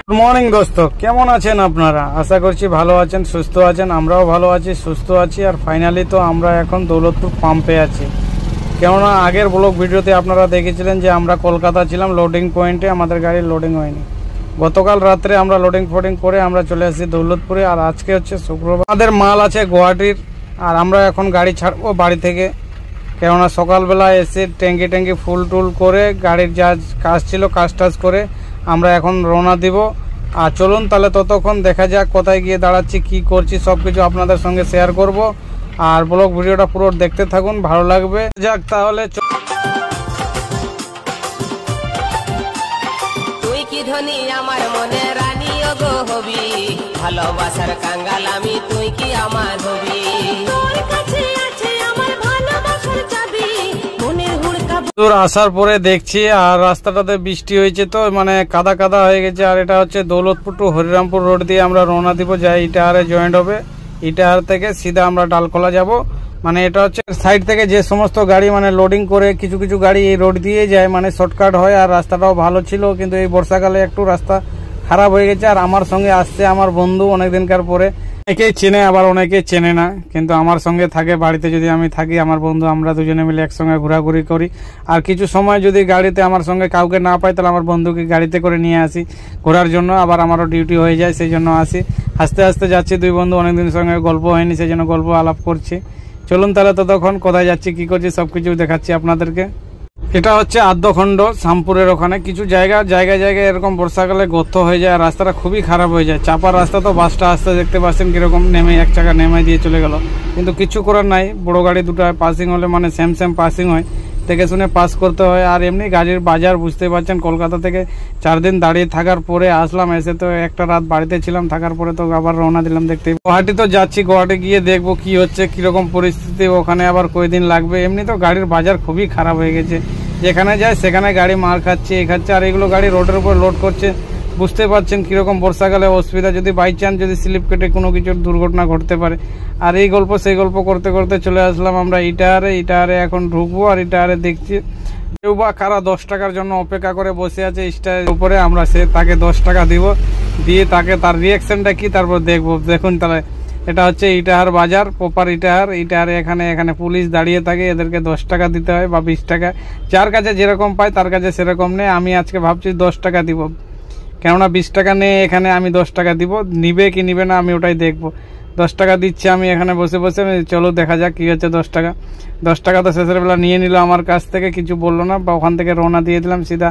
Good morning দোস্ত, কেমন আছেন আপনারা? আশা করছি ভালো আছেন, সুস্থ আছেন। আমরাও ভালো আছি, সুস্থ আছি। আর ফাইনালি তো আমরা এখন দৌলতপুর পাম্পে আছি। কেননা আগের ব্লগ ভিডিওতে আপনারা দেখেছিলেন যে আমরা কলকাতা ছিলাম, লোডিং পয়েন্টে আমাদের গাড়ি লোডিং হয়নি। গতকাল রাত্রে আমরা লোডিং ফোডিং করে আমরা চলে আসছি দৌলতপুরে। আর আজকে হচ্ছে শুক্রবার, আমাদের মাল আছে গুয়াহাটির। আর আমরা এখন গাড়ি ছাড়বো বাড়ি থেকে, কেননা সকালবেলা এসে ট্যাঙ্কি ফুল টুল করে গাড়ির যা কাজ ছিল কাজ টাজ করে আমরা এখন রওনা দিব। আর চলুন তাহলে ততক্ষণ দেখা যাক কোথায় গিয়ে দাঁড়াচ্ছি, কি করছি, সব কিছু আপনাদের সঙ্গে শেয়ার করব। আর ব্লগ ভিডিওটা পুরো দেখতে থাকুন, ভালো লাগবে। যাক তাহলে তুই কি ধনী আমার মনে রানী গো হবি, ভালোবাসার কাঙ্গাল আমি, তুই কি আমার হবি। তোর কাছে আছে আমার ভালোবাসার চাবি, মনের হুড়কা। দূর আসার পরে দেখছি আর রাস্তাটাতে বৃষ্টি হয়েছে, তো মানে কাদা কাদা হয়ে গেছে। আর এটা হচ্ছে দৌলতপুর টু হরিরামপুর রোড দিয়ে আমরা রওনা দিব, যাই ইটাহারে জয়েন্ট হবে। ইটাহার থেকে সিধা আমরা ডালখোলা যাব। মানে এটা হচ্ছে সাইড থেকে যে সমস্ত গাড়ি মানে লোডিং করে, কিছু কিছু গাড়ি এই রোড দিয়ে যায়, মানে শর্টকাট হয়। আর রাস্তাটাও ভালো ছিল, কিন্তু এই বর্ষাকালে একটু রাস্তা খারাপ হয়ে গেছে। আর আমার সঙ্গে আসছে আমার বন্ধু, অনেকদিনকার পরে। অনেকেই চেনে আবার অনেকেই চেনে না, কিন্তু আমার সঙ্গে থাকে বাড়িতে। যদি আমি থাকি আমার বন্ধু, আমরা দুজনে মিলে একসঙ্গে ঘোরাঘুরি করি। আর কিছু সময় যদি গাড়িতে আমার সঙ্গে কাউকে না পাই, তাহলে আমার বন্ধুকে গাড়িতে করে নিয়ে আসি ঘোরার জন্য। আবার আমারও ডিউটি হয়ে যায়, সেই জন্য আসি। আস্তে আস্তে যাচ্ছি, দুই বন্ধু অনেকদিন সঙ্গে গল্প হয়নি, সেই জন্য গল্প আলাপ করছি। চলুন তাহলে ততক্ষণ কোথায় যাচ্ছি, কি করছি, সবকিছু দেখাচ্ছি আপনাদেরকে। এটা হচ্ছে আদ্যখণ্ড শ্যামপুরের ওখানে। কিছু জায়গায় এরকম বর্ষাকালে গর্ত হয়ে যায়, আর রাস্তাটা খুবই খারাপ হয়ে যায়। চাপার রাস্তা, তো বাসটা আসতে দেখতে পাচ্ছেন কিরকম নেমে এক চাকা নেমে দিয়ে চলে গেল। কিন্তু কিছু করার নাই, বড় গাড়ি দুটো পাসিং হলে মানে সেম পাসিং হয়, দেখে শুনে পাস করতে হয়। আর এমনি গাড়ির বাজার বুঝতে পারছেন, কলকাতা থেকে 4 দিন দাঁড়িয়ে থাকার পরে আসলাম। এসে তো একটা রাত বাড়িতে ছিলাম, থাকার পরে তো আবার রওনা দিলাম দেখতে। গুয়াহাটি তো যাচ্ছি, গুয়াহাটি গিয়ে দেখবো কি হচ্ছে, কিরকম পরিস্থিতি ওখানে, আবার কয়দিন লাগবে। এমনি তো গাড়ির বাজার খুবই খারাপ হয়ে গেছে, যেখানে যায় সেখানে গাড়ি মার খাচ্ছে, খাচ্ছে। আর এগুলো গাড়ি রোডের উপর লোড করছে, বুঝতে পারছেন কিরকম বর্ষাকালে অসুবিধা। যদি বাই চান্স যদি স্লিপ কেটে কোনো কিছুর দুর্ঘটনা ঘটতে পারে। আর এই গল্প সেই গল্প করতে করতে চলে আসলাম আমরা ইটাহারে এখন ঢুকবো। আর ইটাহারে দেখছি কেউ বা কারা 10 টাকার জন্য অপেক্ষা করে বসে আছে স্টারের উপরে। আমরা তাকে 10 টাকা দিব, দিয়ে তাকে তার রিয়াকশনটা কি তারপর দেখবো। দেখুন তাহলে, এটা হচ্ছে ইটাহার বাজার, প্রপার ইটাহারে এখানে পুলিশ দাঁড়িয়ে থাকে। এদেরকে 10 টাকা দিতে হয় বা 20 টাকা, যার কাছে যেরকম পায় তার কাছে সেরকম নেই। আমি আজকে ভাবছি 10 টাকা দিব, কেননা 20 টাকা নেই এখানে। আমি 10 টাকা দিব, নিবে কি নিবে না আমি ওটাই দেখবো। 10 টাকা দিচ্ছি আমি এখানে বসে বসে। চলো দেখা যাক কি হচ্ছে। 10 টাকা তো শেষের বেলা নিয়ে নিল আমার কাছ থেকে, কিছু বললো না। বা ওখান থেকে রওনা দিয়ে দিলাম সিধা